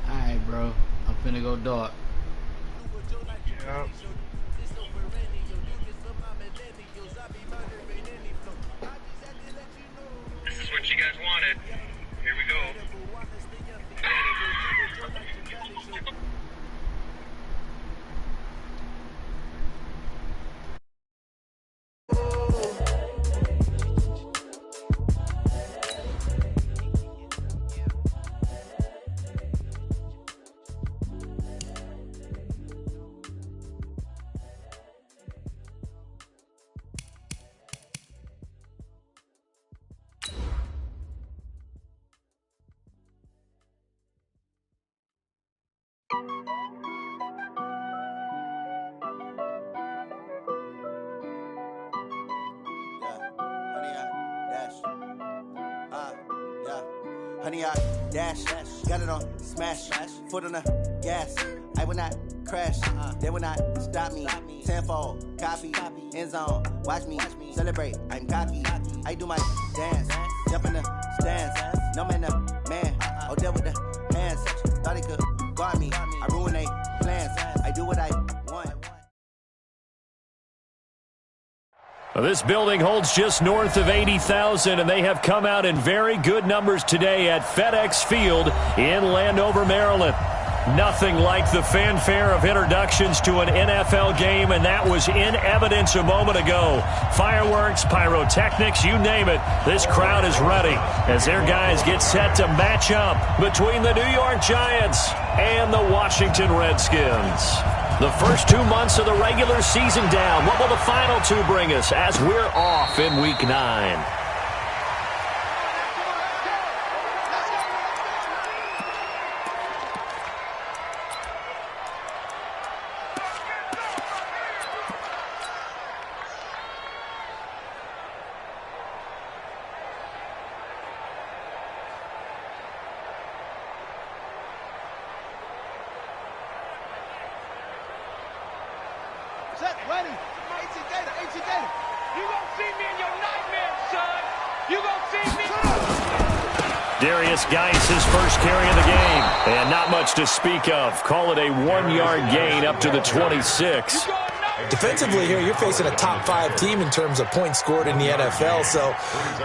Alright, bro. I'm finna go dark. Yep. This is what you guys wanted. Here we go. Honey, I dash, got it on smash, foot on the gas. I will not crash, they will not stop me. Tenfold, copy, end zone, watch me celebrate. I'm cocky, I do my dance, jump in the stands. No man, the man, oh, there with the hands. Thought he could guard me, I ruin they plans. I do what I want. This building holds just north of 80,000, and they have come out in very good numbers today at FedEx Field in Landover, Maryland. Nothing like the fanfare of introductions to an NFL game, and that was in evidence a moment ago. Fireworks, pyrotechnics, you name it. This crowd is ready as their guys get set to match up between the New York Giants and the Washington Redskins. The first 2 months of the regular season down. What will the final two bring us as we're off in Week 9? Set, ready. AT Gator. You gonna see me in your nightmares, son. You gonna see me. Darius Geis, his first carry of the game. And not much to speak of. Call it a 1-yard gain up to the 26. Defensively here, you're facing a top 5 team in terms of points scored in the NFL. So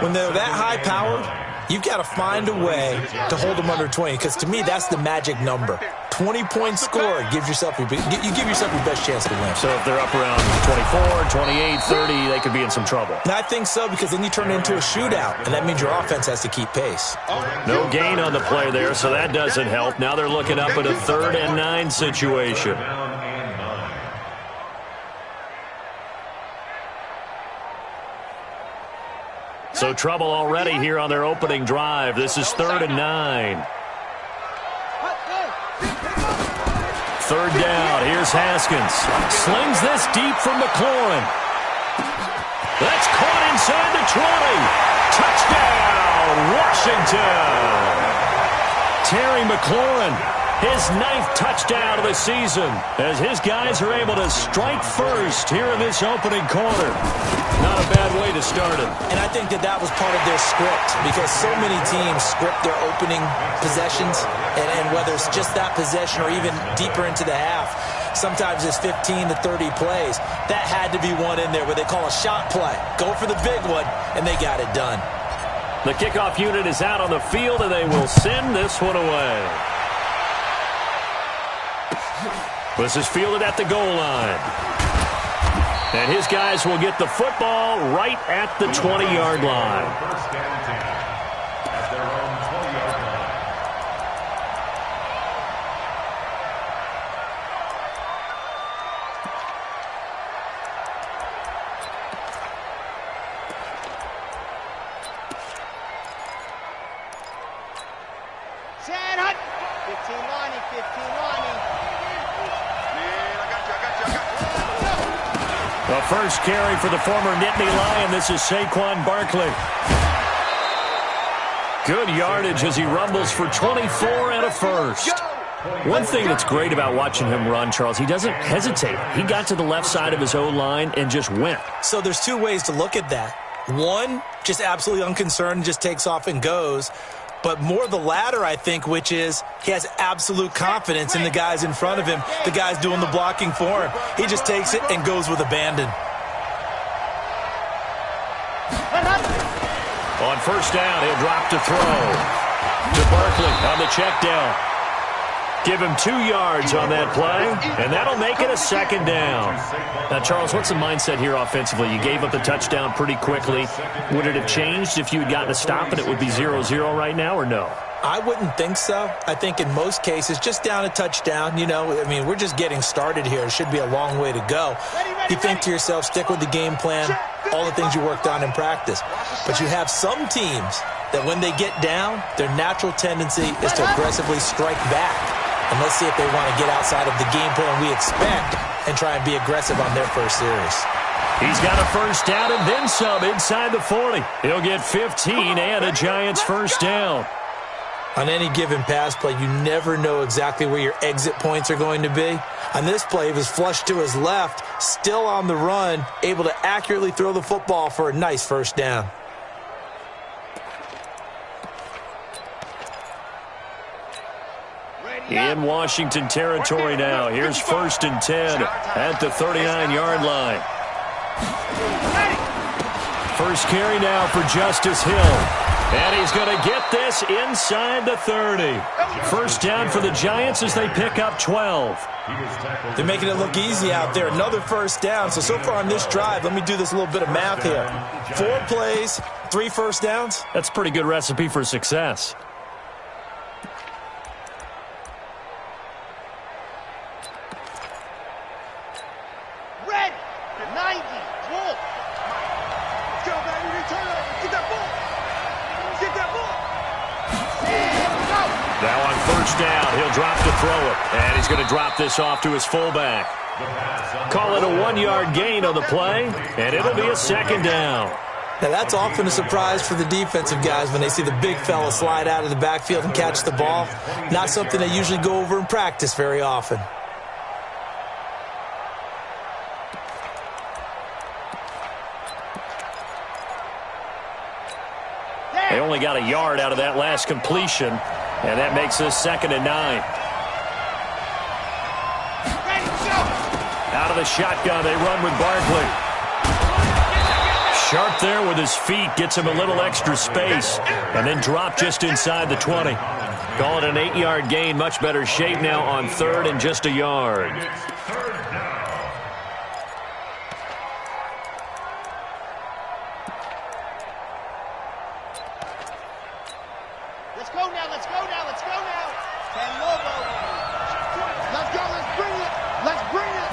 when they're that high-powered, you've got to find a way to hold them under 20. Because to me, that's the magic number. 20-point score gives yourself you give yourself your best chance to win. So if they're up around 24, 28, 30, they could be in some trouble. And I think so, because then you turn it into a shootout, and that means your offense has to keep pace. No gain on the play there, so that doesn't help. Now they're looking up at a 3rd and 9 situation. So trouble already here on their opening drive. This is 3rd and 9. 3rd down. Here's Haskins. Slings this deep from McLaurin. That's caught inside the 20. Touchdown, Washington. Terry McLaurin, his 9th touchdown of the season, as his guys are able to strike first here in this opening quarter. Not a bad way to start it. And I think that was part of their script, because so many teams script their opening possessions, and whether it's just that possession or even deeper into the half, sometimes it's 15 to 30 plays. That had to be one in there where they call a shot play. Go for the big one, and they got it done. The kickoff unit is out on the field, and they will send this one away. This is fielded at the goal line. And his guys will get the football right at the 20-yard line. 10, hut. 15 lining, 15 lining. The first carry for the former Nittany Lion. This is Saquon Barkley. Good yardage as he rumbles for 24 and a first. One thing that's great about watching him run, Charles, he doesn't hesitate. He got to the left side of his O-line and just went. So there's two ways to look at that. One, just absolutely unconcerned, just takes off and goes. But more the latter, I think, which is he has absolute confidence in the guys in front of him, the guys doing the blocking for him. He just takes it and goes with abandon. On first down, he'll drop to throw. To Barkley on the check down. Give him 2 yards on that play, and that'll make it a second down. Now, Charles, what's the mindset here offensively? You gave up the touchdown pretty quickly. Would it have changed if you had gotten a stop and it would be 0-0 right now, or no? I wouldn't think so. I think in most cases, just down a touchdown, we're just getting started here. It should be a long way to go. You think to yourself, stick with the game plan, all the things you worked on in practice. But you have some teams that when they get down, their natural tendency is to aggressively strike back. And let's see if they want to get outside of the game plan we expect and try and be aggressive on their first series. He's got a first down and then some inside the 40. He'll get 15 and a Giants first down. On any given pass play, you never know exactly where your exit points are going to be. On this play, he was flushed to his left, still on the run, able to accurately throw the football for a nice first down. In Washington territory now. Here's 1st and 10 at the 39-yard line. First carry now for Justice Hill. And he's going to get this inside the 30. First down for the Giants as they pick up 12. They're making it look easy out there. Another first down. So far on this drive, let me do this little bit of math here. 4 plays, 3 first downs. That's a pretty good recipe for success. Red, 90, Wolf. Let's go, baby. Return it. Get that ball. Get that ball. Now on first down, he'll drop to throw it. And he's going to drop this off to his fullback. Call it a 1-yard gain on the play, and it'll be a second down. Now, that's often a surprise for the defensive guys when they see the big fella slide out of the backfield and catch the ball. Not something they usually go over in practice very often. They only got a yard out of that last completion, and that makes this 2nd and 9. Out of the shotgun, they run with Barkley. Sharp there with his feet, gets him a little extra space, and then drop just inside the 20. Call it an 8-yard gain, much better shape now on 3rd and just a yard. Let's go now, let's go now, let's go now. Ten Lobo. Let's go, let's bring it. Let's bring it.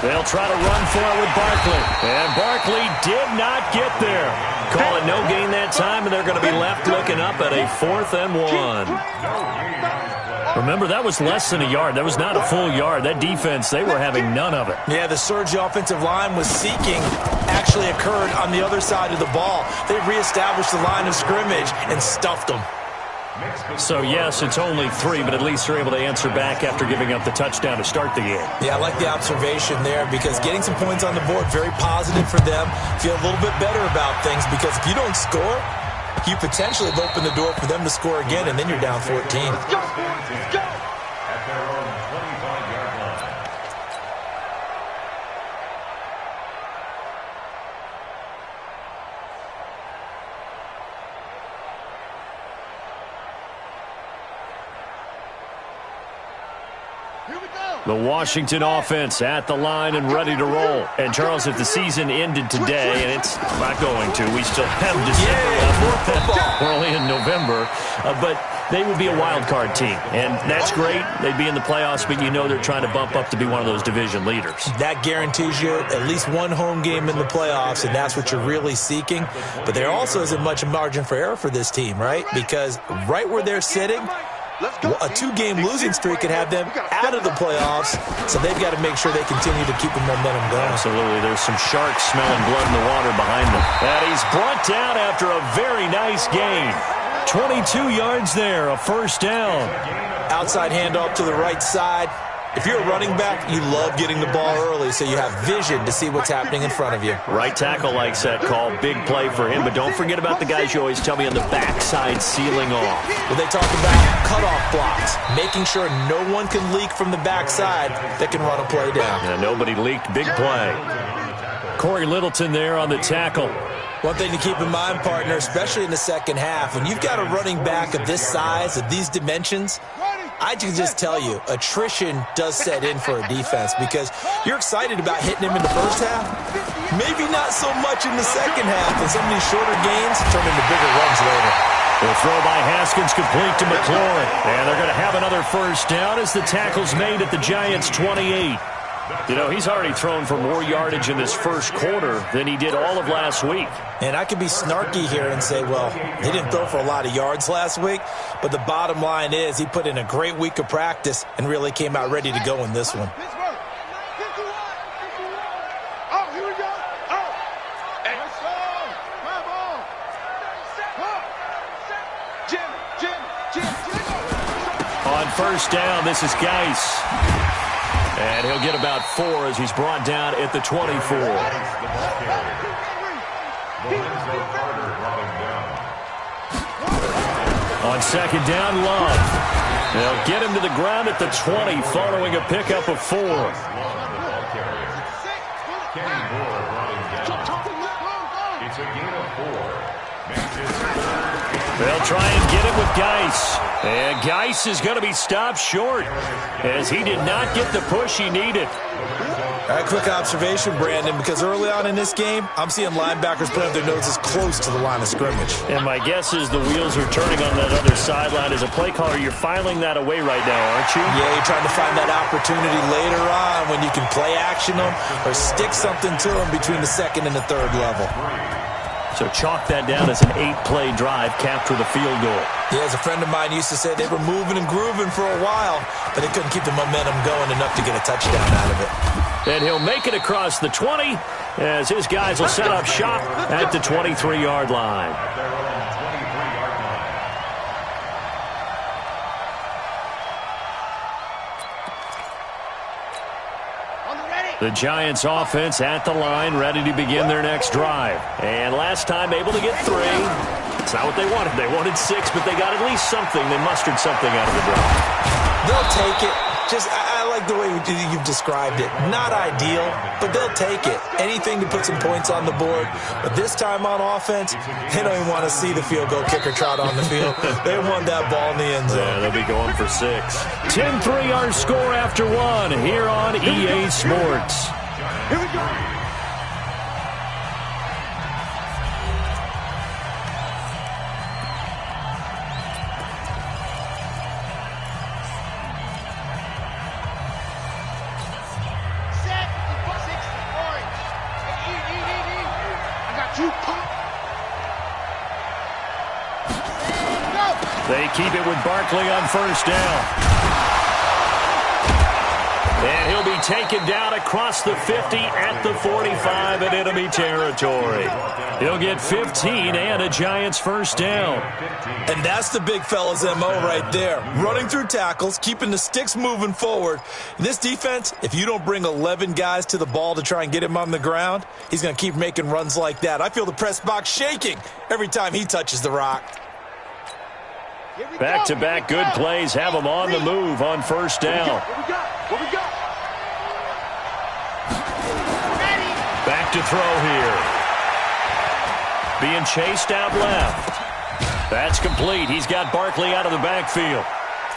They'll try to run for it with Barkley. And Barkley did not get there. Call it no gain that time, and they're going to be left looking up at a 4th and 1. Remember, that was less than a yard. That was not a full yard. That defense, they were having none of it. Yeah, the surge the offensive line was seeking actually occurred on the other side of the ball. They reestablished the line of scrimmage and stuffed them. So, yes, it's only 3, but at least they're able to answer back after giving up the touchdown to start the game. Yeah, I like the observation there because getting some points on the board, very positive for them. Feel a little bit better about things because if you don't score, you potentially have opened the door for them to score again, and then you're down 14. Let's go, let's go. The Washington offense at the line and ready to roll. And, Charles, if the season ended today, and it's not going to, we still have December left. We're only in November. But they would be a wild card team. And that's great. They'd be in the playoffs, but you know they're trying to bump up to be one of those division leaders. That guarantees you at least one home game in the playoffs, and that's what you're really seeking. But there also isn't much margin for error for this team, right? Because right where they're sitting, a two-game losing streak could have them out of the playoffs, so they've got to make sure they continue to keep the momentum going. Absolutely. There's some sharks smelling blood in the water behind them. And he's brought down after a very nice gain. 22 yards there, a first down. Outside handoff to the right side. If you're a running back, you love getting the ball early so you have vision to see what's happening in front of you. Right tackle likes that call. Big play for him, but don't forget about the guys you always tell me on the backside sealing off. Well, they talk about cutoff blocks, making sure no one can leak from the backside that can run a play down. Yeah, nobody leaked. Big play. Corey Littleton there on the tackle. One thing to keep in mind, partner, especially in the second half, when you've got a running back of this size, of these dimensions, I can just tell you, attrition does set in for a defense because you're excited about hitting him in the first half. Maybe not so much in the second half, and some of these shorter gains turn into bigger runs later. The throw by Haskins complete to McLaurin. And they're going to have another first down as the tackle's made at the Giants' 28. You know, he's already thrown for more yardage in this first quarter than he did all of last week. And I could be snarky here and say, well, he didn't throw for a lot of yards last week, but the bottom line is he put in a great week of practice and really came out ready to go in this one. On first down, this is Geis. And he'll get about 4 as he's brought down at the 24. On second down, Love. They'll get him to the ground at the 20 following a pickup of 4. It's a gain of 4. They'll try and get it with Geis. And Geis is going to be stopped short as he did not get the push he needed. All right, quick observation, Brandon, because early on in this game, I'm seeing linebackers put up their noses close to the line of scrimmage. And my guess is the wheels are turning on that other sideline. As a play caller, you're filing that away right now, aren't you? Yeah, you're trying to find that opportunity later on when you can play action them or stick something to them between the second and the third level. So chalk that down as an 8-play drive, capture the field goal. Yeah, as a friend of mine used to say, they were moving and grooving for a while, but they couldn't keep the momentum going enough to get a touchdown out of it. And he'll make it across the 20 as his guys will set up shop at the 23-yard line. The Giants offense at the line, ready to begin their next drive. And last time able to get 3. It's not what they wanted. They wanted 6, but they got at least something. They mustered something out of the drive. They'll take it. I like the way you've described it. Not ideal, but they'll take it. Anything to put some points on the board. But this time on offense, they don't even want to see the field goal kicker trot on the field. They want that ball in the end zone. Yeah, they'll be going for 6. 10-3 our score after 1 here on EA Sports. Here we go. They keep it with Barkley on first down. And he'll be taken down across the 50 at the 45 in enemy territory. He'll get 15 and a Giants first down. And that's the big fella's MO right there. Running through tackles, keeping the sticks moving forward. This defense, if you don't bring 11 guys to the ball to try and get him on the ground, he's going to keep making runs like that. I feel the press box shaking every time he touches the rock. Back-to-back good plays have them on the move on first down. What we got? Back to throw here. Being chased out left. That's complete. He's got Barkley out of the backfield.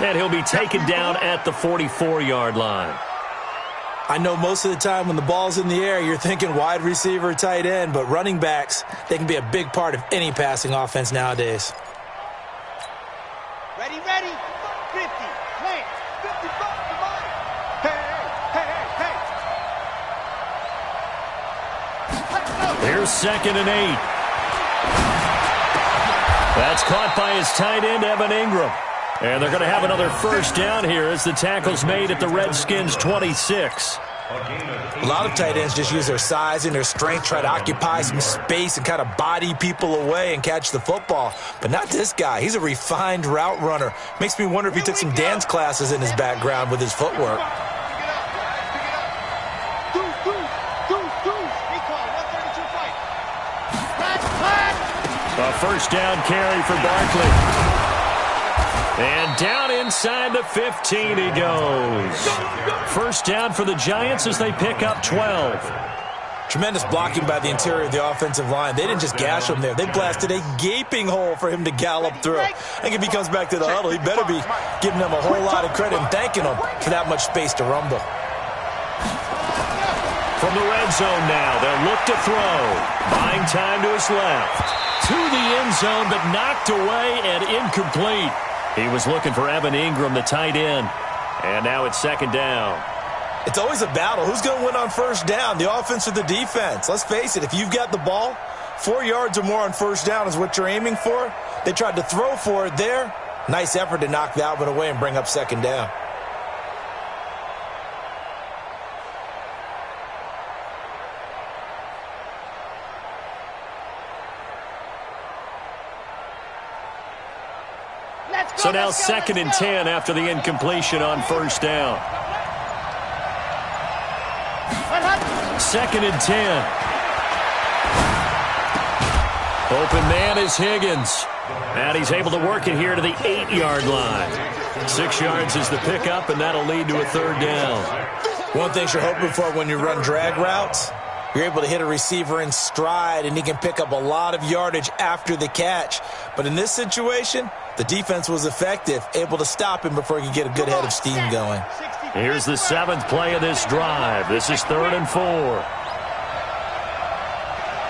And he'll be taken down at the 44-yard line. I know most of the time when the ball's in the air, you're thinking wide receiver, tight end, but running backs, they can be a big part of any passing offense nowadays. Ready, 50, plant, 55, hey. Here's 2nd and 8. That's caught by his tight end, Evan Ingram. And they're going to have another first down here as the tackle's made at the Redskins' 26. A lot of tight ends just use their size and their strength, try to occupy some space and kind of body people away and catch the football. But not this guy. He's a refined route runner. Makes me wonder if he took some dance classes in his background with his footwork. A first down carry for Barkley. And down inside the 15 he goes. First down for the Giants as they pick up 12. Tremendous blocking by the interior of the offensive line. They didn't just gash him there. They blasted a gaping hole for him to gallop through. I think if he comes back to the huddle, he better be giving them a whole lot of credit and thanking them for that much space to rumble. From the red zone now, they'll look to throw. Buying time to his left. To the end zone, but knocked away and incomplete. He was looking for Evan Ingram, the tight end. And now it's 2nd down. It's always a battle. Who's going to win on first down, the offense or the defense? Let's face it, if you've got the ball, 4 yards or more on first down is what you're aiming for. They tried to throw for it there. Nice effort to knock that one away and bring up 2nd down. So now 2nd and 10 after the incompletion on first down. 2nd and 10. Open man is Higgins. And he's able to work it here to the 8-yard line. 6 yards is the pickup, and that'll lead to a 3rd down. One thing you're hoping for when you run drag routes, you're able to hit a receiver in stride, and he can pick up a lot of yardage after the catch. But in this situation, the defense was effective, able to stop him before he could get a good head of steam going. Here's the 7th play of this drive. This is 3rd and 4.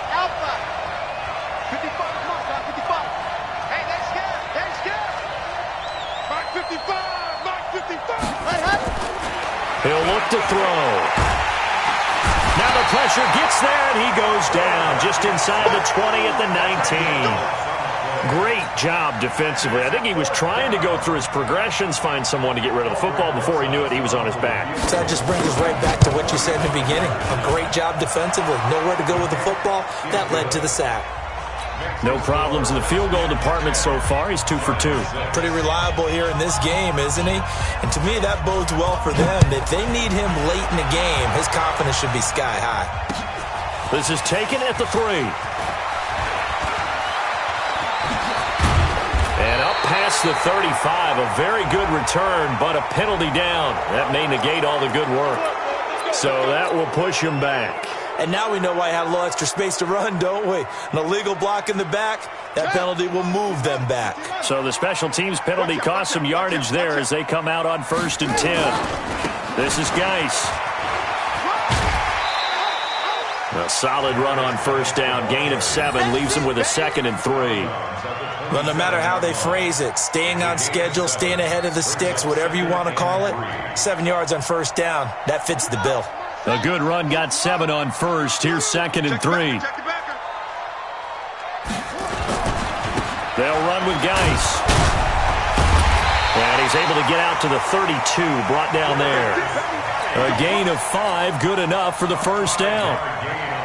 Alpha. 55, come on, 55. Hey, that's scared. Mark 55. He'll look to throw. Now the pressure gets there, and he goes down just inside the 20 at the 19. Great job defensively. I think he was trying to go through his progressions, find someone to get rid of the football. Before he knew it, he was on his back. So that just brings us right back to what you said in the beginning. A great job defensively. Nowhere to go with the football. That led to the sack. No problems in the field goal department so far. He's 2 for 2. Pretty reliable here in this game, isn't he? And to me, that bodes well for them. If they need him late in the game, his confidence should be sky high. This is taken at the 3. And up past the 35, a very good return, but a penalty down. That may negate all the good work. So that will push him back. And now we know why he had a little extra space to run, don't we? An illegal block in the back, that penalty will move them back. So the special teams penalty cost some yardage there as they come out on 1st and 10. This is Geis. A solid run on first down. Gain of 7 leaves him with a 2nd and 3. Well, no matter how they phrase it, staying on schedule, staying ahead of the sticks, whatever you want to call it, 7 yards on first down, that fits the bill. A good run got 7 on first. Here's 2nd and 3. They'll run with Geis. And he's able to get out to the 32, brought down there. A gain of 5, good enough for the first down.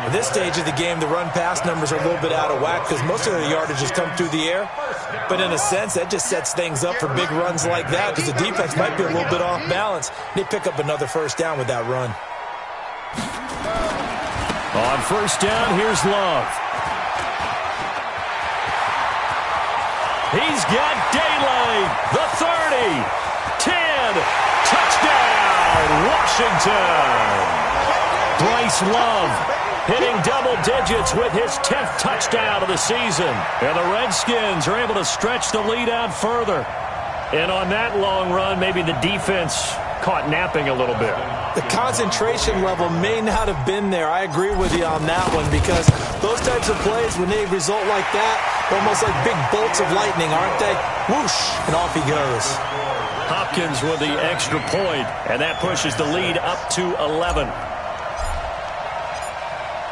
At this stage of the game, the run-pass numbers are a little bit out of whack because most of the yardage has come through the air. But in a sense, that just sets things up for big runs like that because the defense might be a little bit off balance. They pick up another first down with that run. On first down, here's Love. He's got daylight. The 30, 10, touchdown, Washington. Bryce Love hitting double digits with his 10th touchdown of the season. And the Redskins are able to stretch the lead out further. And on that long run, maybe the defense caught napping a little bit. The concentration level may not have been there. I agree with you on that one, because those types of plays, when they result like that, almost like big bolts of lightning, aren't they? Whoosh, and off he goes. Hopkins with the extra point, and that pushes the lead up to 11.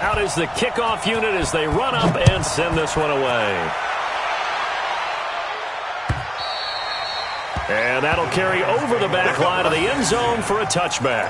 Out is the kickoff unit as they run up and send this one away. And that'll carry over the back line of the end zone for a touchback.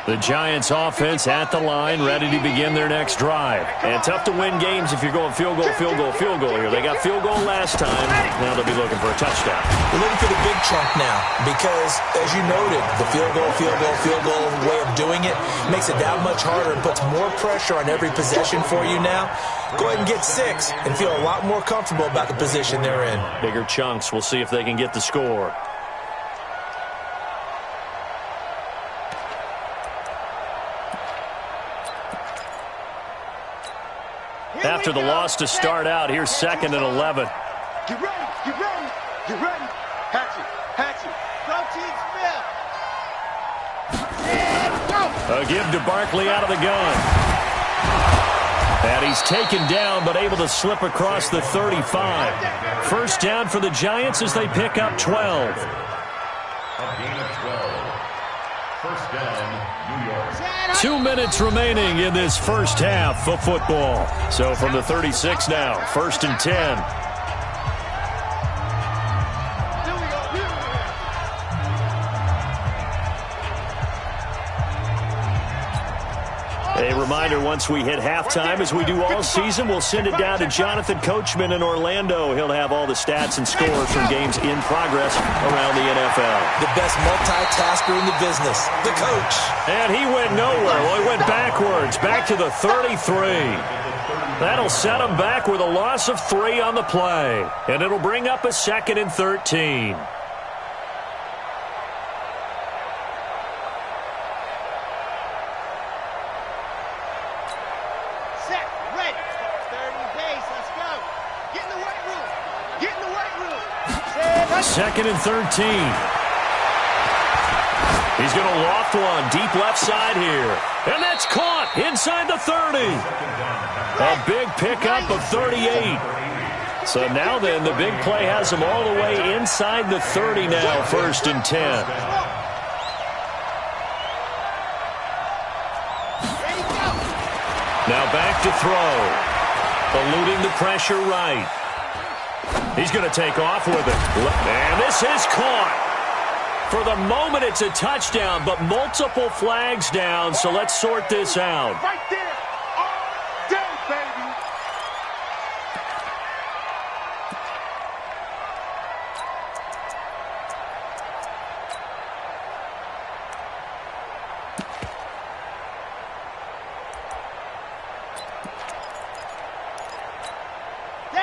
The Giants offense at the line, ready to begin their next drive. And tough to win games if you're going field goal, field goal, field goal here. They got field goal last time. Now they'll be looking for a touchdown. We're looking for the big chunk now because, as you noted, the field goal way of doing it makes it that much harder and puts more pressure on every possession for you now. Go ahead and get 6 and feel a lot more comfortable about the position they're in. Bigger chunks. We'll see if they can get the score. After the loss to start out, here's 2nd and 11. Get ready, get ready, get ready. Hatchet, hatchet. Go, team, Smith. And go. A give to Barkley out of the gun. And he's taken down, but able to slip across the 35. First down for the Giants as they pick up 12. A gain of 12. First down, New York. 2 minutes remaining in this first half of football. So from the 36 now, 1st and 10. A reminder, once we hit halftime, as we do all season, we'll send it down to Jonathan Coachman in Orlando. He'll have all the stats and scores from games in progress around the NFL. The best multitasker in the business, the coach. And he went nowhere. Well, he went backwards, back to the 33. That'll set him back with a loss of 3 on the play. And it'll bring up a 2nd and 13. Second and 13. He's going to loft one deep left side here. And that's caught inside the 30. A big pickup of 38. So now then, the big play has him all the way inside the 30 now, 1st and 10. Now back to throw. Eluding the pressure right. He's going to take off with it. And this is caught. For the moment, it's a touchdown, but multiple flags down, so let's sort this out. Right there. All day, baby.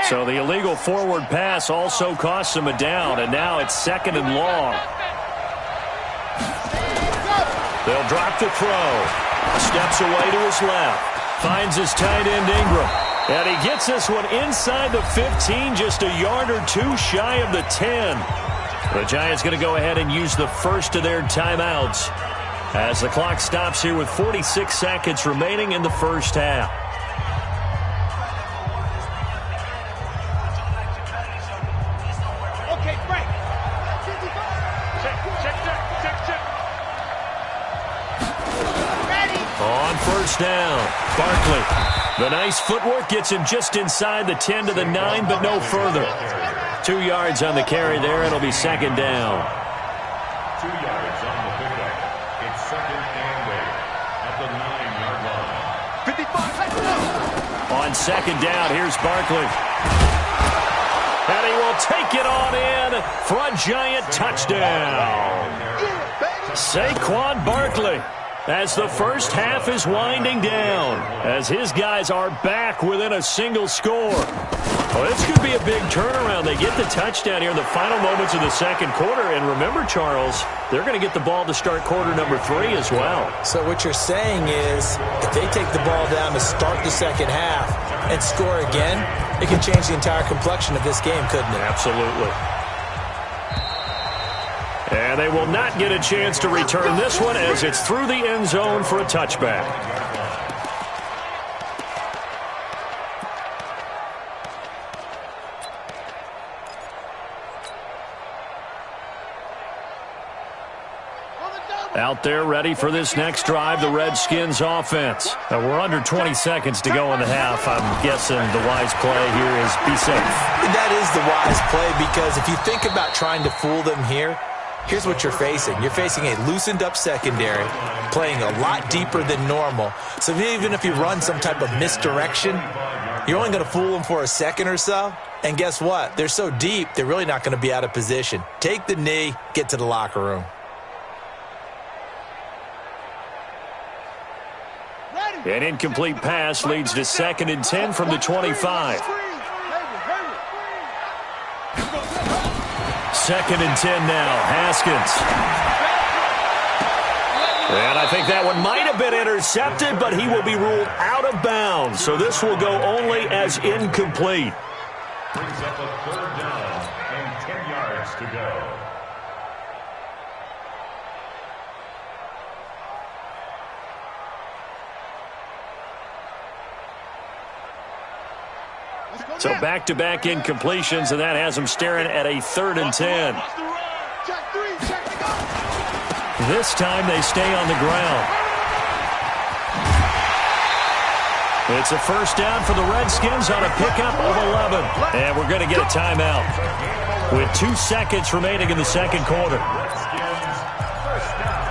So the illegal forward pass also costs him a down, and now it's 2nd and long. They'll drop the throw. Steps away to his left. Finds his tight end Ingram. And he gets this one inside the 15, just a yard or 2 shy of the 10. The Giants going to go ahead and use the first of their timeouts as the clock stops here with 46 seconds remaining in the first half. Down. Barkley. The nice footwork gets him just inside the 10 to the 9, but no further. 2 yards on the carry there. It'll be 2nd down. 2 yards on the pickup. It's 2nd and 8 at the 9-yard line. 55. On 2nd down, here's Barkley. And he will take it on in for a Giant touchdown. Saquon Barkley. as the first half is winding down, as his guys are back within a single score. Well, this could be a big turnaround. They get the touchdown here in the final moments of the second quarter. And remember, Charles, they're going to get the ball to start quarter number 3 as well. So what you're saying is if they take the ball down to start the second half and score again, it can change the entire complexion of this game, couldn't it? Absolutely. And they will not get a chance to return this one as it's through the end zone for a touchback. Out there ready for this next drive, the Redskins offense. We're under 20 seconds to go in the half. I'm guessing the wise play here is be safe. That is the wise play, because if you think about trying to fool them here, here's what you're facing. You're facing a loosened up secondary, playing a lot deeper than normal. So even if you run some type of misdirection, you're only going to fool them for a second or so. And guess what? They're so deep, they're really not going to be out of position. Take the knee, get to the locker room. An incomplete pass leads to 2nd and 10 from the 25. 2nd and 10 now. Haskins. And I think that one might have been intercepted, but he will be ruled out of bounds. So this will go only as incomplete. Brings up a 3rd down and 10 yards to go. So back-to-back incompletions, and that has them staring at a 3rd and 10. This time they stay on the ground. It's a first down for the Redskins on a pickup of 11. And we're going to get a timeout with 2 seconds remaining in the second quarter. Redskins, first down.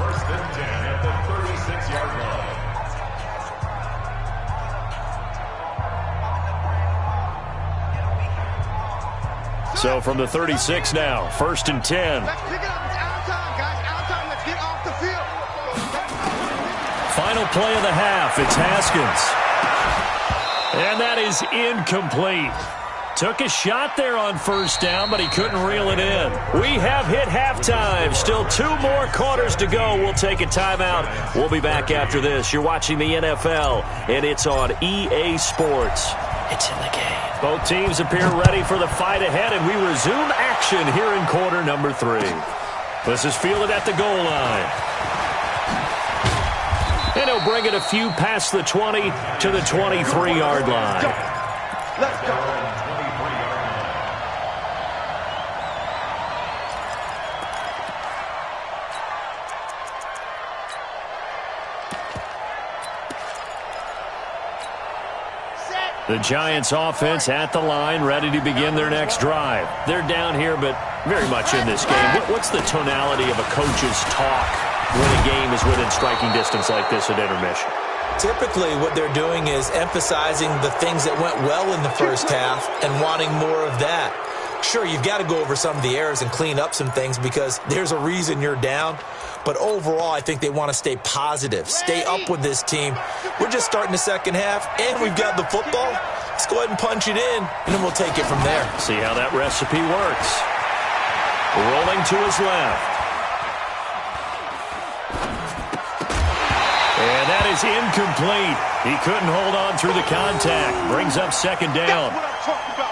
1st and 10 at the 36-yard line. So from the 36 now, 1st and 10. Let's pick it up. It's out of time, guys. Out of time. Let's get off the field. Final play of the half. It's Haskins. And that is incomplete. Took a shot there on 1st down, but he couldn't reel it in. We have hit halftime. Still 2 more quarters to go. We'll take a timeout. We'll be back after this. You're watching the NFL, and it's on EA Sports. It's in the game. Both teams appear ready for the fight ahead, and we resume action here in quarter number 3. This is fielded at the goal line. And he'll bring it a few past the 20 to the 23-yard line. Let's go. The Giants offense at the line, ready to begin their next drive. They're down here, but very much in this game. What's the tonality of a coach's talk when a game is within striking distance like this at intermission? Typically, what they're doing is emphasizing the things that went well in the first half and wanting more of that. Sure, you've got to go over some of the errors and clean up some things because there's a reason you're down. But overall, I think they want to stay positive, stay up with this team. We're just starting the second half, and we've got the football. Let's go ahead and punch it in, and then we'll take it from there. See how that recipe works. Rolling to his left. And that is incomplete. He couldn't hold on through the contact. Brings up 2nd down.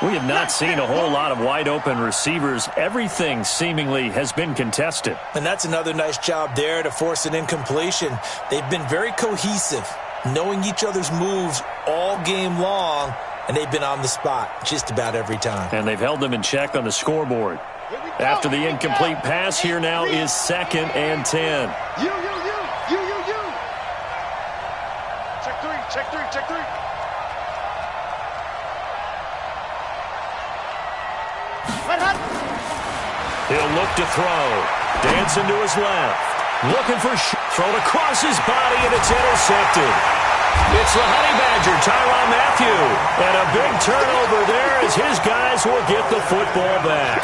We have not seen a whole lot of wide-open receivers. Everything seemingly has been contested. And that's another nice job there to force an incompletion. They've been very cohesive, knowing each other's moves all game long, and they've been on the spot just about every time. And they've held them in check on the scoreboard. After the incomplete pass, here now is 2nd and 10. You. Check three. He'll look to throw. Dancing to his left. Looking for thrown across his body, and it's intercepted. It's the Honey Badger, Tyrann Mathieu. And a big turnover there as his guys will get the football back.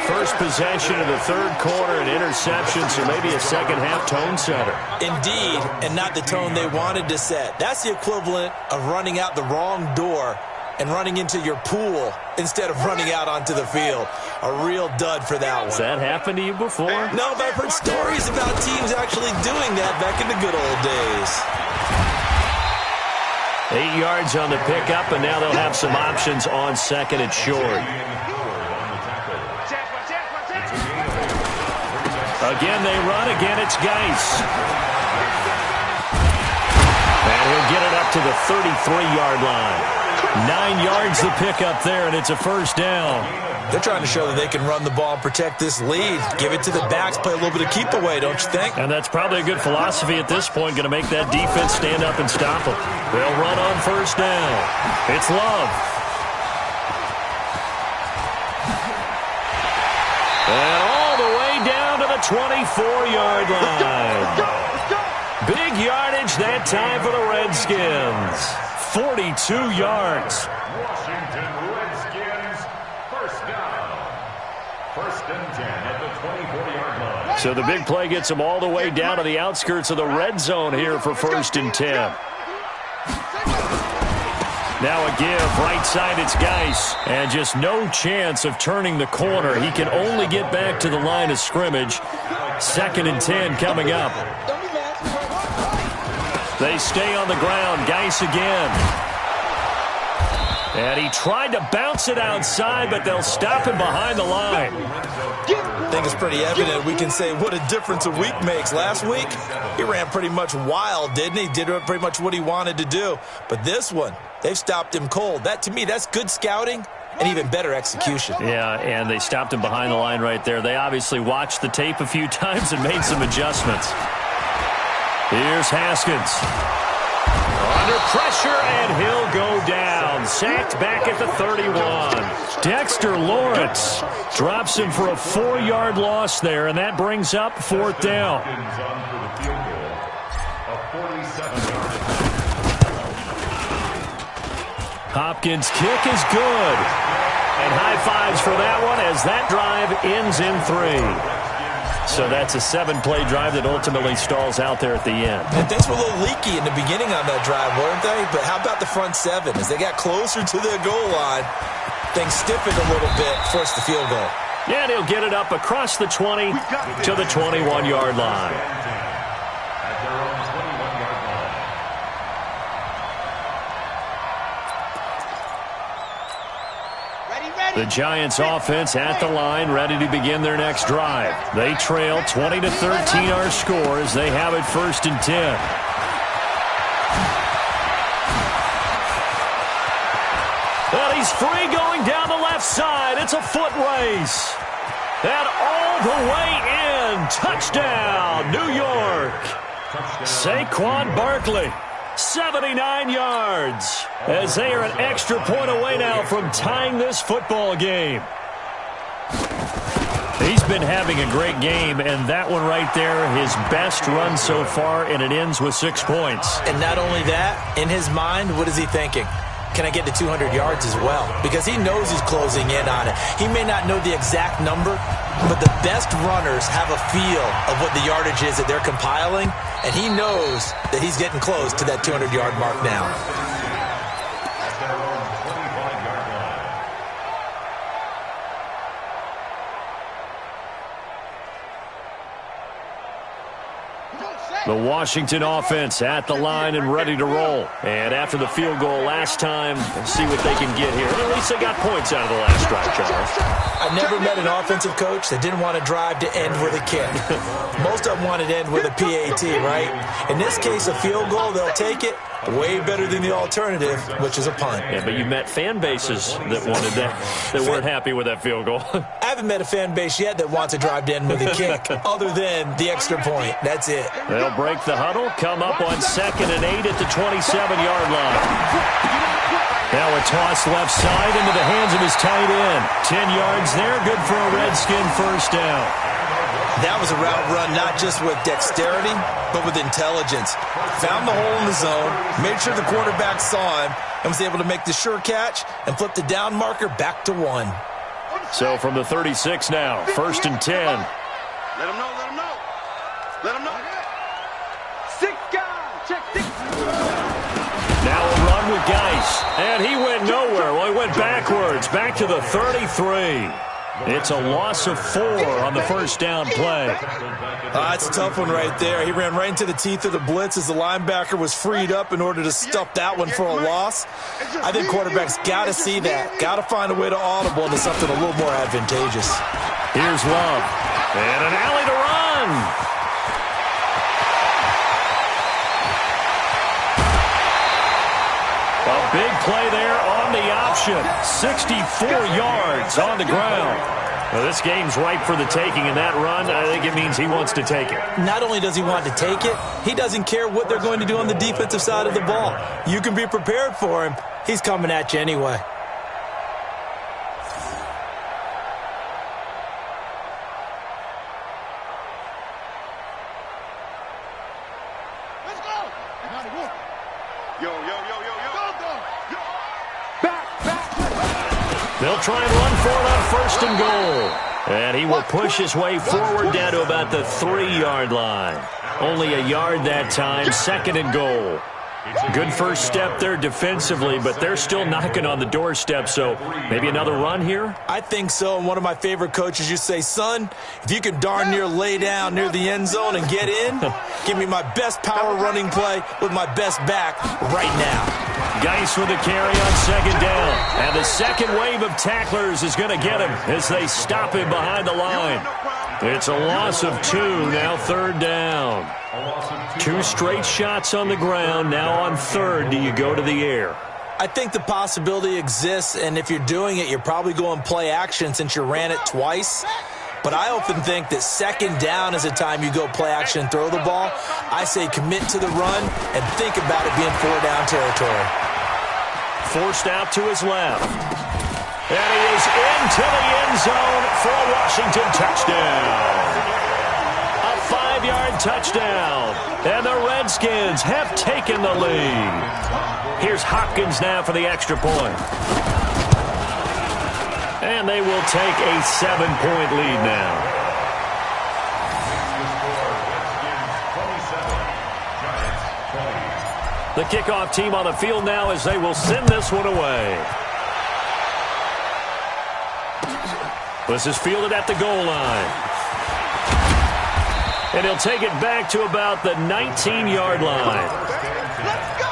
First possession of the third quarter, an interception, so maybe a second-half tone setter. Indeed, and not the tone they wanted to set. That's the equivalent of running out the wrong door and running into your pool instead of running out onto the field. A real dud for that one. Has that happened to you before? No, but I've heard stories about teams actually doing that back in the good old days. 8 yards on the pickup, and now they'll have some options on second and short. Again, they run. Again, it's Geis. And he'll get it up to the 33-yard line. 9 yards to pick up there, and it's a first down. They're trying to show that they can run the ball and protect this lead. Give it to the backs, play a little bit of keep away, don't you think? And that's probably a good philosophy at this point, going to make that defense stand up and stop them. They'll run on first down. It's Love. And all the way down to the 24-yard line. Big yardage that time for the Redskins. 42 yards. Washington Redskins, first down. First and 10 at the 24-yard line. So the big play gets them all the way down to the outskirts of the red zone here for first and 10. Now a give, right side, it's Geis. And just no chance of turning the corner. He can only get back to the line of scrimmage. Second and 10 coming up. They stay on the ground. Geis again. And he tried to bounce it outside, but they'll stop him behind the line. I think it's pretty evident. We can say what a difference a week makes. Last week, he ran pretty much wild, didn't he? Did pretty much what he wanted to do. But this one, they've stopped him cold. That, to me, that's good scouting and even better execution. Yeah, and they stopped him behind the line right there. They obviously watched the tape a few times and made some adjustments. Here's Haskins. Under pressure, and he'll go down. Sacked back at the 31. Dexter Lawrence drops him for a 4-yard loss there, and that brings up fourth down. Hopkins' kick is good. And high fives for that one as that drive ends in 3. So that's a 7-play drive that ultimately stalls out there at the end. And things were a little leaky in the beginning on that drive, weren't they? But how about the front 7? As they got closer to the goal line, things stiffened a little bit, forced the field goal. Yeah, and he'll get it up across the 20 to the 21-yard line. The Giants offense at the line, ready to begin their next drive. They trail 20-13 our score as they have it first and 10. Well, he's free going down the left side. It's a foot race. And all the way in. Touchdown, New York. Saquon Barkley. 79 yards as they are an extra point away now from tying this football game. He's been having a great game, and that one right there, his best run so far, and it ends with 6 points. And not only that, in his mind, what is he thinking? Can I get to 200 yards as well? Because he knows he's closing in on it. He may not know the exact number, but the best runners have a feel of what the yardage is that they're compiling, and he knows that he's getting close to that 200-yard mark now. The Washington offense at the line and ready to roll. And after the field goal last time, see what they can get here. At least they got points out of the last drive, Charles. I never met an offensive coach that didn't want to drive to end with a kick. Most of them wanted to end with a PAT, right? In this case, a field goal, they'll take it. Way better than the alternative, which is a punt. Yeah, but you met fan bases that wanted that, that weren't happy with that field goal. I haven't met a fan base yet that wants to drive to end with a kick, other than the extra point. That's it. They'll break the huddle, come up on 2nd and 8 at the 27-yard line. Now a toss left side into the hands of his tight end. 10 yards there, good for a Redskin first down. That was a route run not just with dexterity, but with intelligence. Found the hole in the zone, made sure the quarterback saw him, and was able to make the sure catch and flip the down marker back to 1. So from the 36 now, 1st and 10. Let him know, let him know. Let him know. 6 guys, check 6. Now a run with Geis. And he went nowhere. Well, he went backwards, back to the 33. It's a loss of 4 on the first down play. It's a tough one right there. He ran right into the teeth of the blitz as the linebacker was freed up in order to stuff that one for a loss. I think quarterbacks got to see that. Got to find a way to audible into something a little more advantageous. Here's Love. And an alley to run. A big play there on the option. 64 yards on the ground. Well, this game's ripe for the taking, and that run, I think it means he wants to take it. Not only does he want to take it, he doesn't care what they're going to do on the defensive side of the ball. You can be prepared for him. He's coming at you anyway. Let's go. Yo. Back. They'll try and run for it on 1st and goal. And he will push his way forward down to about the 3-yard line. Only a yard that time, 2nd and goal. Good first step there defensively, but they're still knocking on the doorstep, so maybe another run here? I think so. And one of my favorite coaches used to say, son, if you can darn near lay down near the end zone and get in, give me my best power running play with my best back right now. Geis with a carry on 2nd down. And the second wave of tacklers is going to get him as they stop him behind the line. It's a loss of 2, now 3rd down. 2 straight shots on the ground. Now on 3rd, do you go to the air? I think the possibility exists, and if you're doing it, you're probably going play action since you ran it twice. But I often think that 2nd down is a time you go play action and throw the ball. I say commit to the run and think about it being 4-down territory. Forced out to his left. And he is into the end zone for a Washington touchdown. A 5-yard touchdown. And the Redskins have taken the lead. Here's Hopkins now for the extra point. And they will take a 7-point lead now. The kickoff team on the field now as they will send this one away. This is fielded at the goal line. And he'll take it back to about the 19-yard line. Let's go.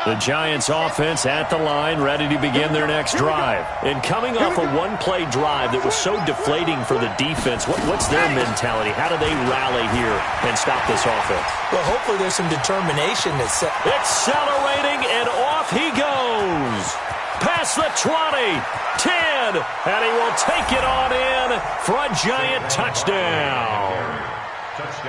The Giants offense at the line, ready to begin their next drive. And coming off a one-play drive that was so deflating for the defense, what's their mentality? How do they rally here and stop this offense? Well, hopefully there's some determination that's accelerating, and off he goes. Past the 20, 10, and he will take it on in for a Giant touchdown.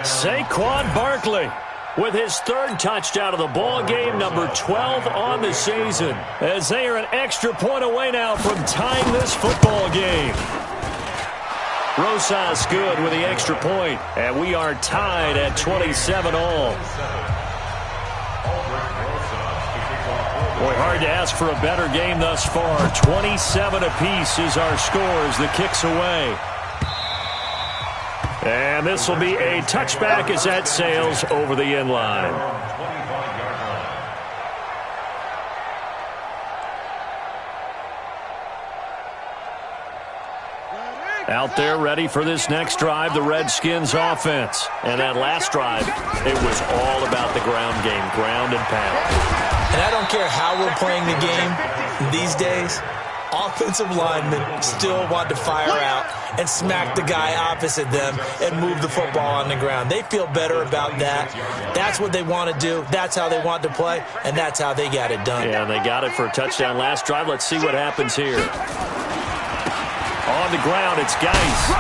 Saquon Barkley with his 3rd touchdown of the ball game, number 12 on the season, as they are an extra point away now from tying this football game. Rosas good with the extra point, and we are tied at 27 all. Boy, hard to ask for a better game thus far. 27 apiece is our scores. The kick's away. And this will be a touchback as that sails over the end line. Out there ready for this next drive, the Redskins offense. And that last drive, it was all about the ground game, ground and pound. And I don't care how we're playing the game these days, offensive linemen still want to fire out and smack the guy opposite them and move the football on the ground. They feel better about that. That's what they want to do. That's how they want to play, and that's how they got it done. Yeah, and they got it for a touchdown last drive. Let's see what happens here. On the ground, it's Geis.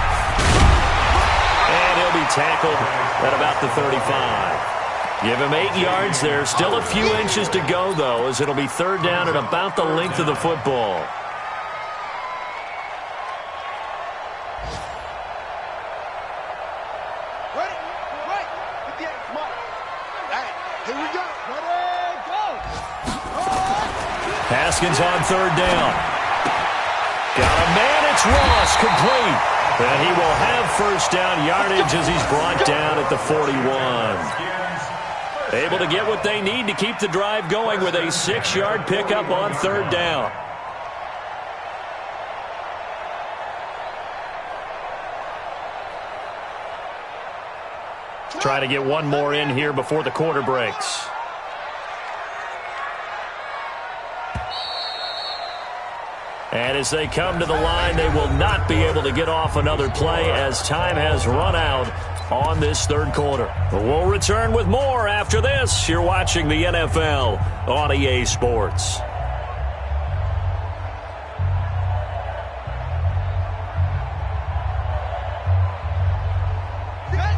And he'll be tackled at about the 35. Give him 8 yards there. Still a few inches to go, though, as it'll be 3rd down at about the length of the football. Haskins on third down. Got a man, it's Ross, complete. And he will have first down yardage as he's brought down at the 41. Able to get what they need to keep the drive going with a 6-yard pickup on third down. Try to get one more in here before the quarter breaks. And as they come to the line, they will not be able to get off another play as time has run out on this third quarter. We'll return with more after this. You're watching the NFL on EA Sports.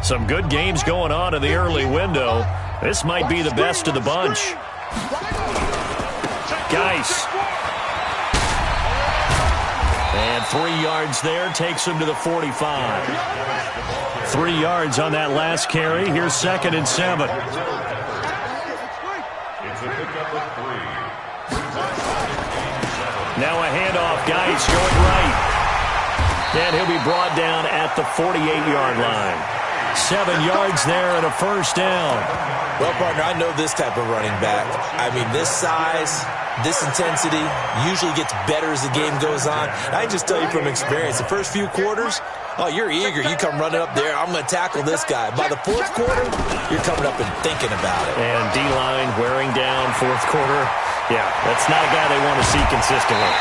Some good games going on in the early window. This might be the best of the bunch. Geis. And 3 yards there takes him to the 45. 3 yards on that last carry. Here's 2nd and 7. It's a pickup of 3. Now a handoff. Geis going right. And he'll be brought down at the 48-yard line. 7 yards there and a first down. Well, partner, I know this type of running back. I mean, this size, this intensity usually gets better as the game goes on. I can just tell you from experience, the first few quarters, oh, you're eager. You come running up there, I'm going to tackle this guy. By the fourth quarter, you're coming up and thinking about it. And D-line wearing down fourth quarter. Yeah, that's not a guy they want to see consistently.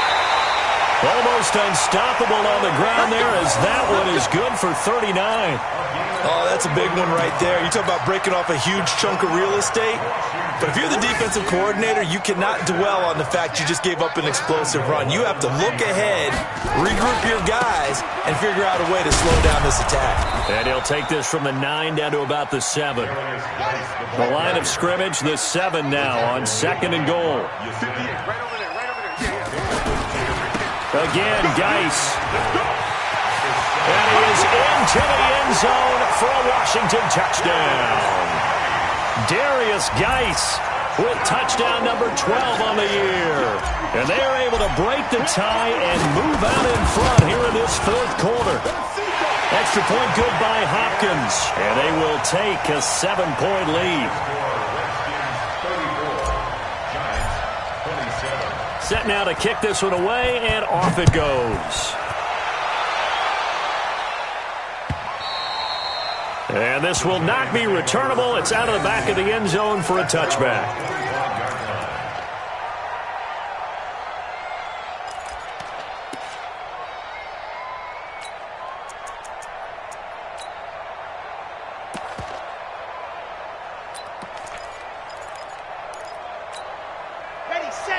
Almost unstoppable on the ground there as that one is good for 39. Oh, that's a big one right there. You talk about breaking off a huge chunk of real estate. But if you're the defensive coordinator, you cannot dwell on the fact you just gave up an explosive run. You have to look ahead, regroup your guys, and figure out a way to slow down this attack. And he'll take this from the 9 down to about the 7. The line of scrimmage, the 7 now on 2nd and goal. Again, Geis. And he is into the end zone for a Washington touchdown. Darius Geis with touchdown number 12 on the year. And they are able to break the tie and move out in front here in this fourth quarter. Extra point good by Hopkins. And they will take a 7-point lead. Set now to kick this one away, and off it goes. And this will not be returnable. It's out of the back of the end zone for a touchback.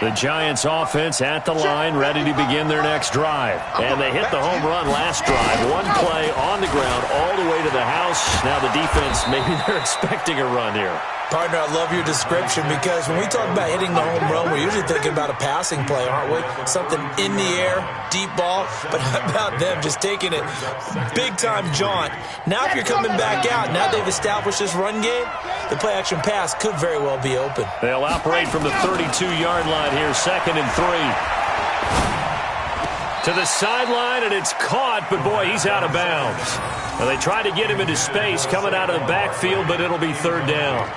The Giants offense at the line, ready to begin their next drive. And they hit the home run last drive. One play on the ground all the way to the house. Now the defense, maybe they're expecting a run here. Partner, I love your description because when we talk about hitting the home run, we're usually thinking about a passing play, aren't we? Something in the air, deep ball. But how about them just taking it big-time jaunt? Now if you're coming back out, now they've established this run game, the play-action pass could very well be open. They'll operate from the 32-yard line here, 2nd and 3. To the sideline, and it's caught, but boy, he's out of bounds. Well, they tried to get him into space coming out of the backfield, but it'll be 3rd down.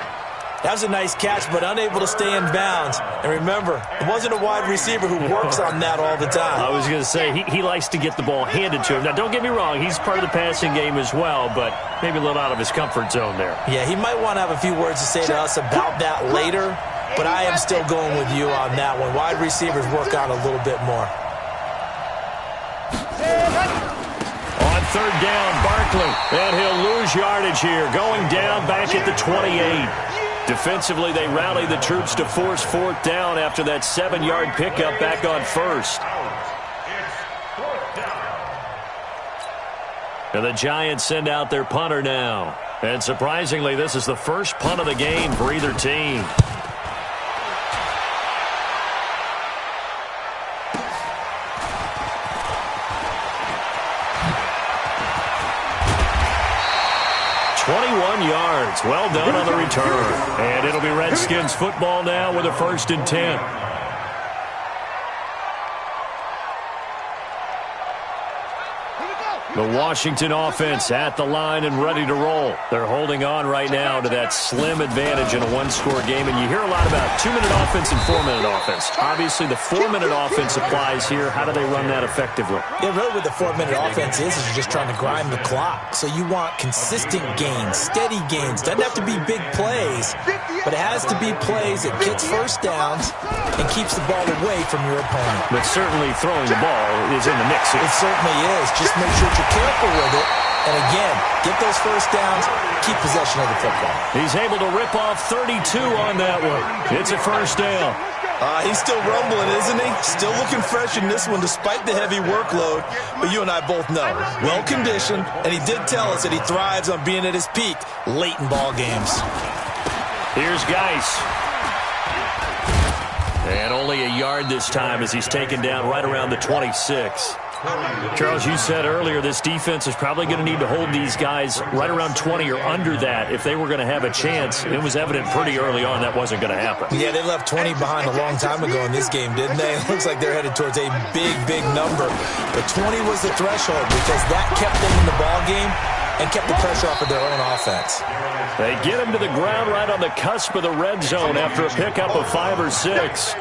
That was a nice catch, but unable to stay in bounds. And remember, it wasn't a wide receiver who works on that all the time. I was going to say, he likes to get the ball handed to him. Now, don't get me wrong, he's part of the passing game as well, but maybe a little out of his comfort zone there. Yeah, he might want to have a few words to say to us about that later, but I am still going with you on that one. Wide receivers work on a little bit more. On 3rd down, Barkley, and he'll lose yardage here, going down back at the 28. Defensively, they rally the troops to force 4th down after that 7-yard pickup back on 1st. And the Giants send out their punter now. And surprisingly, this is the first punt of the game for either team. Yards. Well done on the return. And it'll be Redskins football now with a 1st and 10. The Washington offense at the line and ready to roll. They're holding on right now to that slim advantage in a one-score game. And you hear a lot about 2-minute offense and 4-minute offense. Obviously, the 4-minute offense applies here. How do they run that effectively? Yeah, really what the 4-minute offense is you're just trying to grind the clock. So you want consistent gains, steady gains. Doesn't have to be big plays, but it has to be plays that gets first downs and keeps the ball away from your opponent. But certainly throwing the ball is in the mix here. It certainly is. Just make sure you're careful with it. And again, get those first downs, keep possession of the football. He's able to rip off 32 on that one. It's a first down. He's still rumbling, isn't he? Still looking fresh in this one despite the heavy workload. But you and I both know, well-conditioned, and he did tell us that he thrives on being at his peak late in ball games. Here's Geis. And only a yard this time as he's taken down right around the 26. Charles, you said earlier this defense is probably going to need to hold these guys right around 20 or under that if they were going to have a chance. It was evident pretty early on that wasn't going to happen. Yeah, they left 20 behind a long time ago in this game, didn't they? It looks like they're headed towards a big, big number. But 20 was the threshold because that kept them in the ball game and kept the pressure off of their own offense. They get him to the ground right on the cusp of the red zone after a pickup of 5 or 6.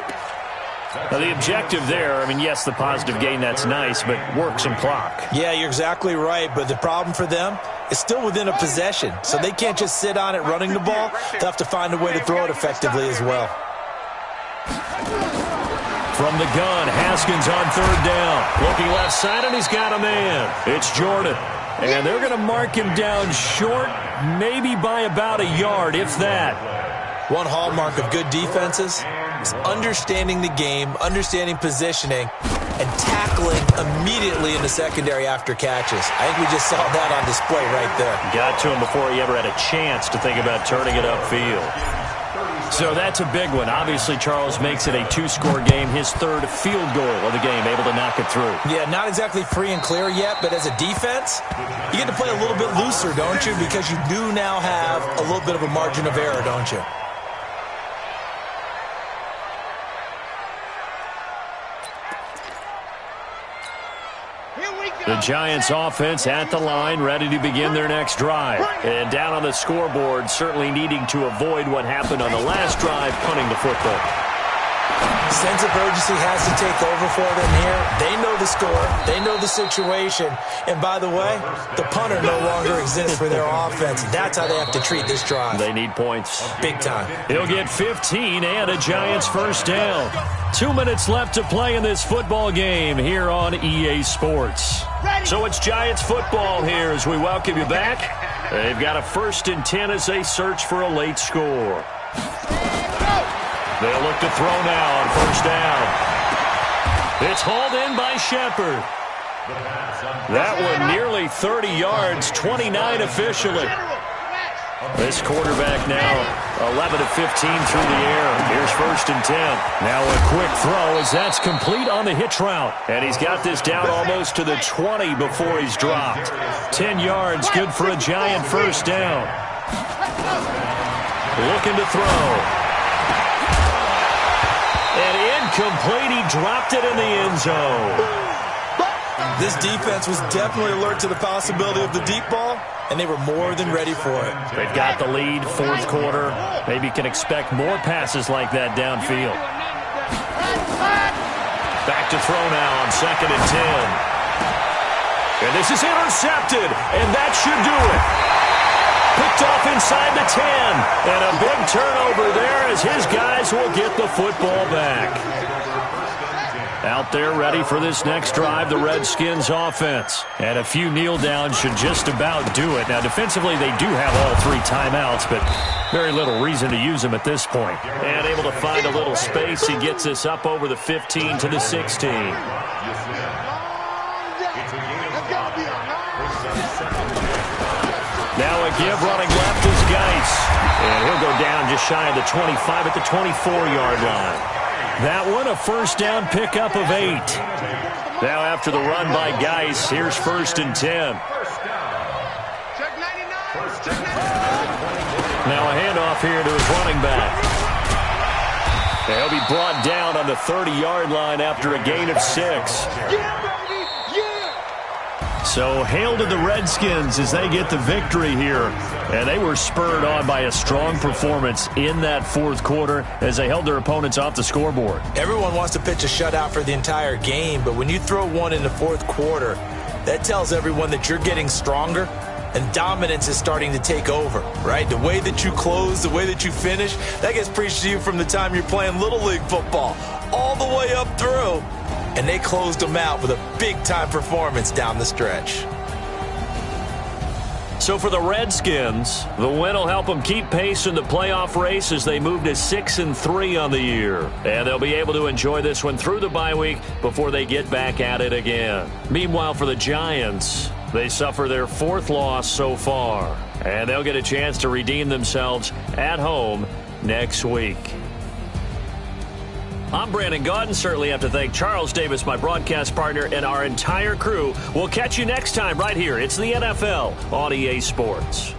Now, the objective there, I mean, yes, the positive gain, that's nice, but work some clock. Yeah, you're exactly right, but the problem for them is still within a possession, so they can't just sit on it running the ball. They'll have to find a way to throw it effectively as well. From the gun, Haskins on third down. Looking left side, and he's got a man. It's Jordan. And they're going to mark him down short, maybe by about a yard, if that. One hallmark of good defenses is understanding the game, understanding positioning, and tackling immediately in the secondary after catches. I think we just saw that on display right there. Got to him before he ever had a chance to think about turning it upfield. So that's a big one. Obviously, Charles makes it a 2-score game. His third field goal of the game, able to knock it through. Yeah, not exactly free and clear yet, but as a defense, you get to play a little bit looser, don't you? Because you do now have a little bit of a margin of error, don't you? The Giants offense at the line, ready to begin their next drive. And down on the scoreboard, certainly needing to avoid what happened on the last drive, punting the football. Sense of urgency has to take over for them here. They know the score. They know the situation. And by the way, the punter no longer exists for their offense. That's how they have to treat this drive. They need points. Big time. He'll get 15 and a Giants first down. 2 minutes left to play in this football game here on EA Sports. So it's Giants football here as we welcome you back. They've got a 1st and 10 as they search for a late score. They'll look to throw now on first down. It's hauled in by Shepard. That one nearly 30 yards, 29 officially. This quarterback now 11 of 15 through the air. Here's 1st and 10. Now a quick throw as that's complete on the hitch route. And he's got this down almost to the 20 before he's dropped. 10 yards, good for a Giant first down. Looking to throw. And incomplete, he dropped it in the end zone. This defense was definitely alert to the possibility of the deep ball, and they were more than ready for it. They've got the lead, 4th quarter. Maybe can expect more passes like that downfield. Back to throw now on 2nd and 10. And this is intercepted, and that should do it. Picked off inside the 10. And a big turnover there as his guys will get the football back. Out there ready for this next drive, the Redskins offense. And a few kneel downs should just about do it. Now, defensively, they do have all 3 timeouts, but very little reason to use them at this point. And able to find a little space. He gets this up over the 15 to the 16. Now a give running left is Geis. And he'll go down just shy of the 25 at the 24-yard line. That one a first down pickup of 8. Now after the run by Geis, here's 1st and 10. Now a handoff here to his running back. He'll be brought down on the 30-yard line after a gain of 6. So hail to the Redskins as they get the victory here. And they were spurred on by a strong performance in that fourth quarter as they held their opponents off the scoreboard. Everyone wants to pitch a shutout for the entire game, but when you throw one in the fourth quarter, that tells everyone that you're getting stronger and dominance is starting to take over, right? The way that you close, the way that you finish, that gets preached to you from the time you're playing Little League football all the way up through. And they closed them out with a big-time performance down the stretch. So for the Redskins, the win will help them keep pace in the playoff race as they move to 6-3 on the year. And they'll be able to enjoy this one through the bye week before they get back at it again. Meanwhile, for the Giants, they suffer their fourth loss so far. And they'll get a chance to redeem themselves at home next week. I'm Brandon Gaudin. Certainly have to thank Charles Davis, my broadcast partner, and our entire crew. We'll catch you next time right here. It's the NFL on EA Sports.